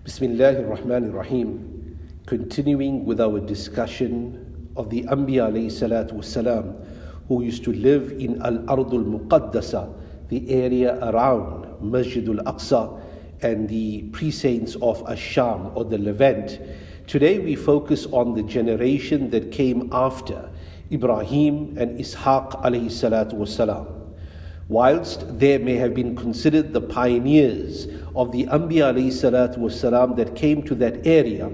Bismillahir Rahmanir Rahim. Continuing with our discussion of the Ambiyaa alayhi salatu wassalam, who used to live in Al-Ardul Muqaddasa, the area around Musjidul Aqsa and the precincts of Ash-Sham or the Levant. Today we focus on the generation that came after Ibrahim and Ishaq alayhi salatu wassalam. Whilst they may have been considered the pioneers of the Ambiyaa alayhi salatu wassalam that came to that area,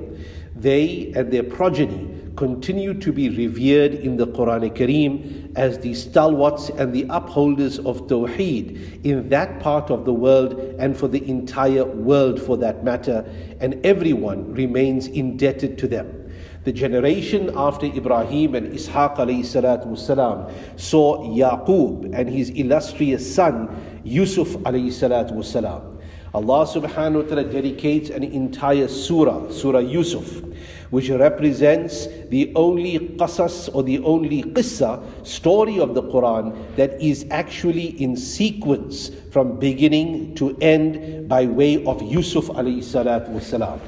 they and their progeny continue to be revered in the Quran Kareem as the stalwarts and the upholders of Tawheed in that part of the world and for the entire world for that matter, and everyone remains indebted to them. The generation after Ibrahim and Ishaq alayhi salatu wasalam saw Yaqub and his illustrious son Yusuf alayhi salatu wasalam. Allah subhanahu wa ta'ala dedicates an entire surah Yusuf, which represents the only qasas or the only qissa story of the Quran that is actually in sequence from beginning to end by way of Yusuf alayhi salatu wasalam.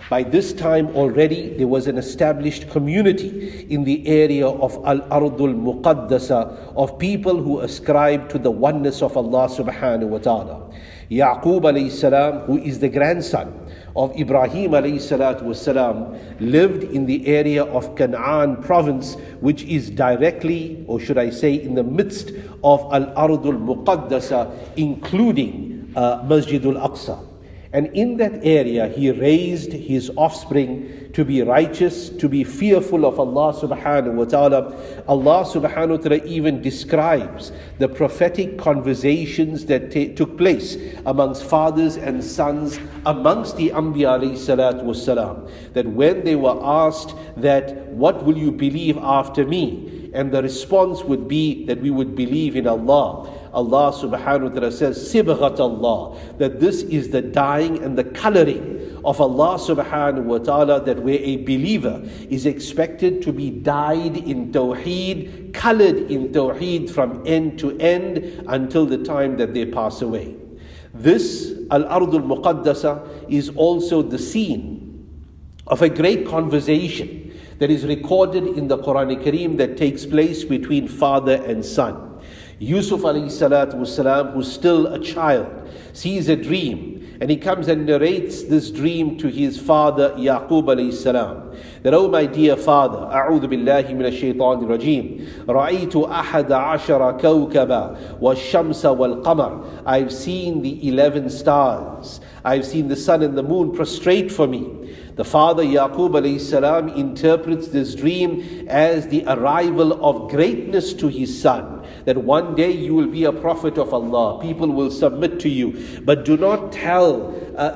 By this time already there was an established community in the area of Al-Ardul Muqaddasa of people who ascribe to the oneness of Allah subhanahu wa ta'ala. Yaqub alayhi salam, who is the grandson of Ibrahim alayhi salatu wasalam, lived in the area of Canaan province, which is directly, or should I say in the midst of Al-Ardul Muqaddasa, including Musjidul Aqsa. And in that area, he raised his offspring to be righteous, to be fearful of Allah subhanahu wa ta'ala. Allah subhanahu wa ta'ala even describes the prophetic conversations that took place amongst fathers and sons, amongst the Ambiyaa alayhi salatu wassalam. That when they were asked that, what will you believe after me? And the response would be that we would believe in Allah. Allah subhanahu wa ta'ala says, Sibghat Allah, that this is the dyeing and the coloring of Allah subhanahu wa ta'ala, that where a believer is expected to be dyed in Tawheed, colored in Tawheed from end to end until the time that they pass away. This Al-Ardul Muqaddasa is also the scene of a great conversation that is recorded in the Quran Kareem that takes place between father and son. Yusuf alayhi salatu wasalam, who's still a child, sees a dream, and he comes and narrates this dream to his father Yaqub alayhi salam. That, oh my dear father, a'udhu billahi minash shaitanir rajim, ra'aytu ahada ashara kawkaba wash-shamsa wal-qamar. I've seen the 11 stars. I've seen the sun and the moon prostrate for me. The father Yaqub alayhi salam interprets this dream as the arrival of greatness to his son. That one day you will be a prophet of Allah, people will submit to you. But do not tell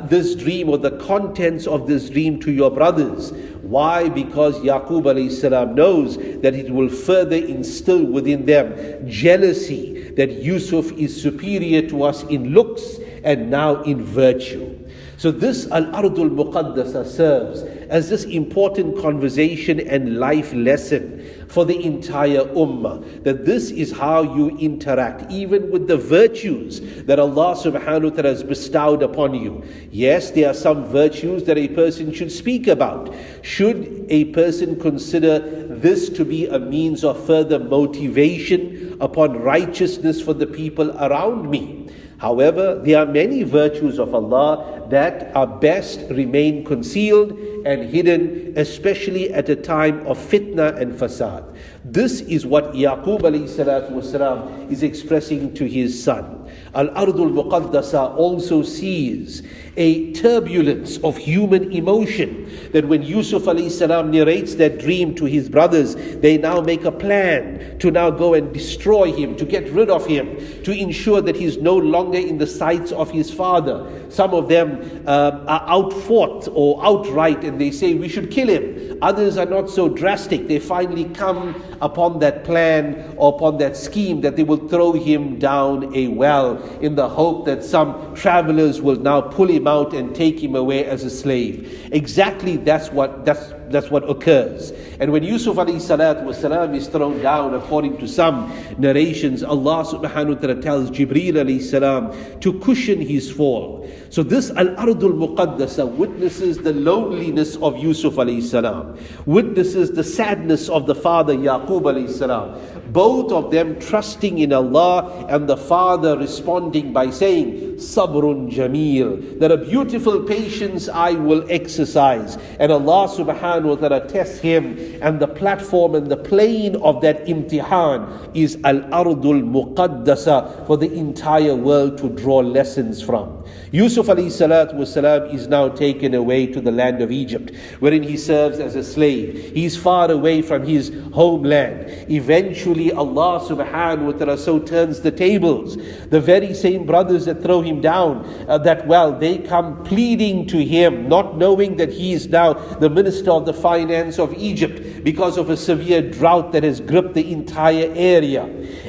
this dream or the contents of this dream to your brothers. Why? Because Yaqub alayhi salam knows that it will further instill within them jealousy that Yusuf is superior to us in looks and now in virtue. So this Al-Ardul Muqaddasa serves as this important conversation and life lesson for the entire ummah, that this is how you interact even with the virtues that Allah subhanahu wa ta'ala has bestowed upon you. Yes, there are some virtues that a person should speak about. Should a person consider this to be a means of further motivation upon righteousness for the people around me? However, there are many virtues of Allah that are best remain concealed and hidden, especially at a time of fitna and fasad. This is what Yaqub alayhi salatu wasalam is expressing to his son. Al-Ardul Muqaddasa also sees a turbulence of human emotion, that when Yusuf alayhi salam narrates that dream to his brothers, they now make a plan to now go and destroy him, to get rid of him, to ensure that he's no longer in the sights of his father. Some of them are outfought or outright, and they say we should kill him. Others are not so drastic. They finally come upon that plan or upon that scheme that they will throw him down a well in the hope that some travelers will now pull him out and take him away as a slave. Exactly that's what occurs. And when Yusuf alayhi salatu wasalam is thrown down, according to some narrations, Allah subhanahu wa ta'ala tells Jibreel alayhi salam to cushion his fall. So this al-ardul muqaddasa witnesses the loneliness of Yusuf alayhi salam, witnesses the sadness of the father Yaqub alayhi salam. Both of them trusting in Allah, and the father responding by saying, sabrun jameel, that a beautiful patience I will exercise. And Allah subhanahu wa ta'ala tests him, and the platform and the plane of that imtihan is al-ardul muqaddasa, for the entire world to draw lessons from. Yusuf alayhi salatu wasalam is now taken away to the land of Egypt, wherein he serves as a slave. He is far away from his homeland. Eventually Allah subhanahu wa ta'ala so turns the tables. The very same brothers that throw him down that well, they come pleading to him, not knowing that he is now the minister of the finance of Egypt because of a severe drought that has gripped the entire area.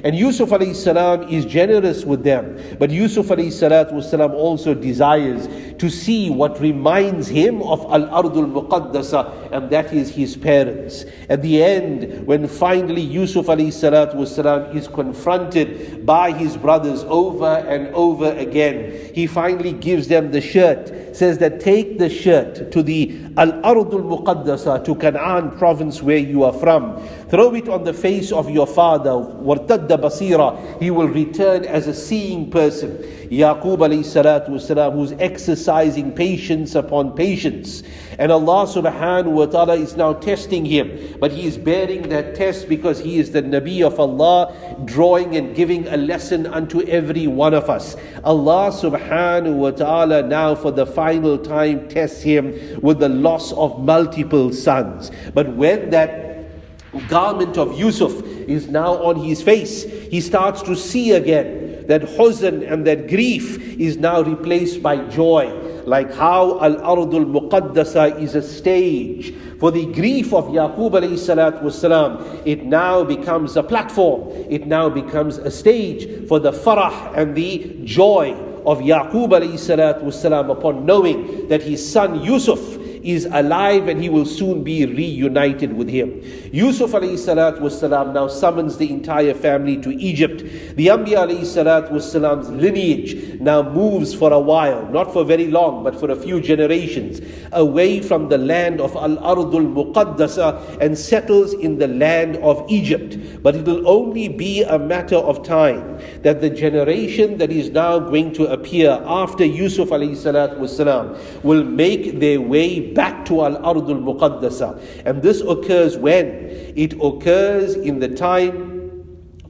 And Yusuf alayhi salam is generous with them, but Yusuf alayhi salatu wasalam also desires to see what reminds him of al-ardul muqaddasa, and that is his parents. At the end, when finally Yusuf alayhi salatu wasalam is confronted by his brothers over and over again, he finally gives them the shirt, says that take the shirt to the al-ardul muqaddasa, to Canaan province where you are from, throw it on the face of your father, wartadda basira, he will return as a seeing person. Yaqub alayhi salatu wasalam, who's exercising patience upon patience. And Allah subhanahu wa ta'ala is now testing him. But he is bearing that test because he is the Nabi of Allah, drawing and giving a lesson unto every one of us. Allah subhanahu wa ta'ala now for the final time tests him with the loss of multiple sons. But when that garment of Yusuf is now on his face, he starts to see again. That huzn and that grief is now replaced by joy. Like how al-ardul muqaddasa is a stage for the grief of Yaqub alayhi salatu wasalam, it now becomes a platform. It now becomes a stage for the farah and the joy of Yaqub alayhi salatu wasalam upon knowing that his son Yusuf is alive and he will soon be reunited with him. Yusuf alayhi salatu wasalam now summons the entire family to Egypt. The Ambiyaa alayhi salatu wasalam's lineage now moves for a while, not for very long, but for a few generations, away from the land of al-ardul muqaddasa and settles in the land of Egypt. But it will only be a matter of time that the generation that is now going to appear after Yusuf alayhi salatu wasalam will make their way back to al-ardul muqaddasa. And this occurs when? It occurs in the time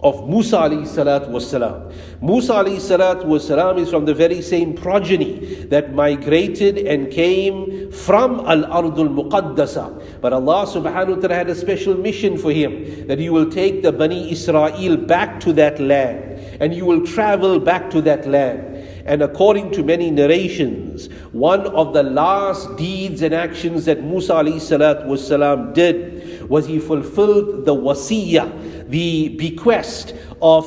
of Musaa alayhi salatu wasalam. Musaa alayhi salatu wasalam is from the very same progeny that migrated and came from al-ardul muqaddasa. But Allah subhanahu wa ta'ala had a special mission for him, that you will take the Bani Israeel back to that land, and you will travel back to that land. And according to many narrations, one of the last deeds and actions that Musaa alayhi salatu wasalam did was he fulfilled the wasiyah, the bequest of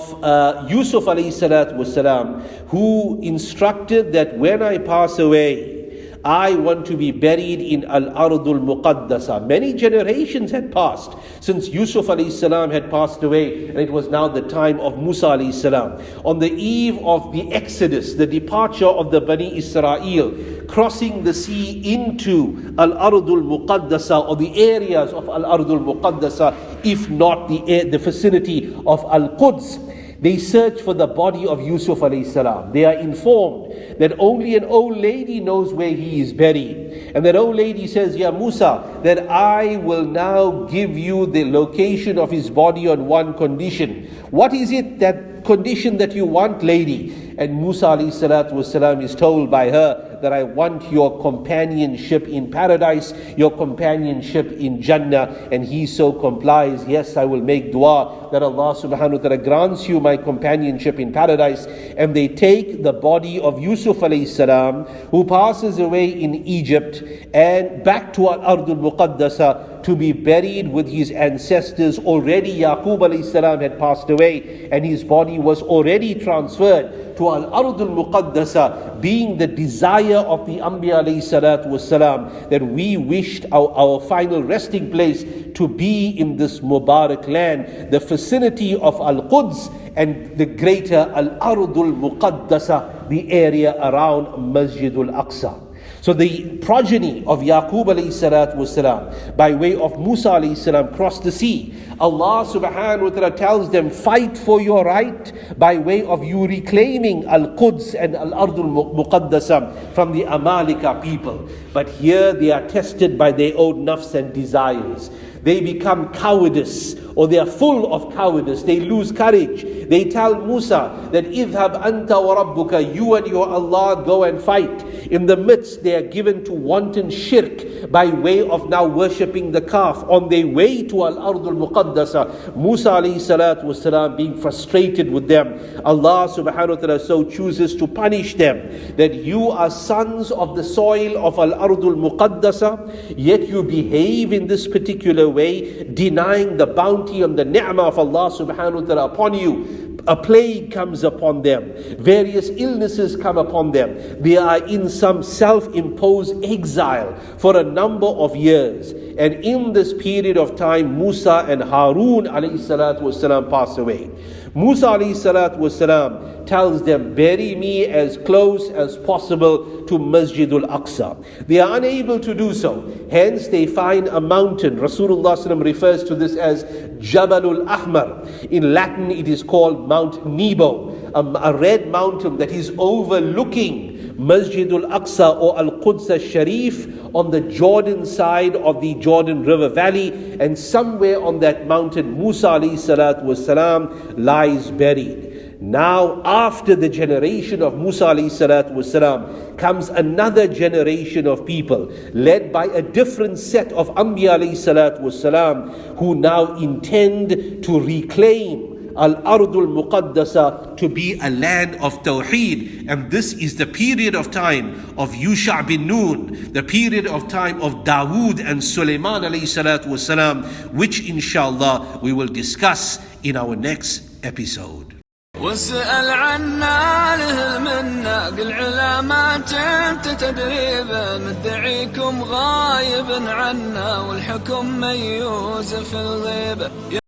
Yusuf alayhi salatu wasalam, who instructed that when I pass away, I want to be buried in al-ardul muqaddasa. Many generations had passed since Yusuf alayhi salam had passed away, and it was now the time of Musaa alayhi salam. On the eve of the exodus, the departure of the Bani Israeel, crossing the sea into al-ardul muqaddasa, or the areas of al-ardul muqaddasa, if not the vicinity of al-Quds, they search for the body of Yusuf alayhi salam. They are informed that only an old lady knows where he is buried. And that old lady says, Ya Musaa, that I will now give you the location of his body on one condition. What is it, that condition that you want, lady? And Musaa alayhi salatu wasalam is told by her that I want your companionship in paradise, your companionship in Jannah. And he so complies, yes, I will make dua that Allah subhanahu wa ta'ala grants you my companionship in paradise. And they take the body of Yusuf alayhi salam, who passes away in Egypt, and back to al-ardul muqaddasa, to be buried with his ancestors. Already Yaqub AS had passed away and his body was already transferred to Al-Ardul Muqaddasa, being the desire of the Ambiyaa AS, that we wished our final resting place to be in this Mubarak land, the vicinity of Al-Quds and the greater Al-Ardul Muqaddasa, the area around Musjidul Aqsa. So the progeny of Yaqub AS, by way of Musaa AS, crossed the sea. Allah subhanahu wa ta'ala tells them, fight for your right by way of you reclaiming Al-Quds and Al-Ardul Muqaddasa from the Amalika people. But here they are tested by their own nafs and desires. They become cowardice, or they are full of cowardice. They lose courage. They tell Musa that idhab anta wa rabbuka, you and your Allah go and fight. In the midst they are given to wanton shirk by way of now worshipping the calf. On their way to Al-Ardul Muqaddasa, Musa ﷺ being frustrated with them, Allah subhanahu wa ta'ala so chooses to punish them, that you are sons of the soil of Al-Ardul Muqaddasa, yet you behave in this particular way, denying the bounty and the ni'mah of Allah subhanahu wa ta'ala upon you. A plague comes upon them, various illnesses come upon them. They are in some self-imposed exile for a number of years. And in this period of time, Musa and Harun ﷺ pass away. Musa ﷺ tells them, bury me as close as possible to Musjidul Aqsa. They are unable to do so. Hence they find a mountain. Rasulullah ﷺ refers to this as Jabalul Ahmar. In Latin it is called Mount Nebo, a red mountain that is overlooking Musjidul Aqsa or Al-Quds al-Sharif on the Jordan side of the Jordan River Valley, and somewhere on that mountain Musa ﷺ lies buried. Now after the generation of Musa ﷺ comes another generation of people led by a different set of Ambiyaa ﷺ, who now intend to reclaim Al-Ardul Muqaddasa to be a land of Tawheed. And this is the period of time of Yusha bin Nun, the period of time of Dawood and Sulaiman ﷺ, which inshallah we will discuss in our next episode. واسأل عنا له منا قل علامات انت تدريبا مدعيكم غايب عنا والحكم ميوز في الغيبة.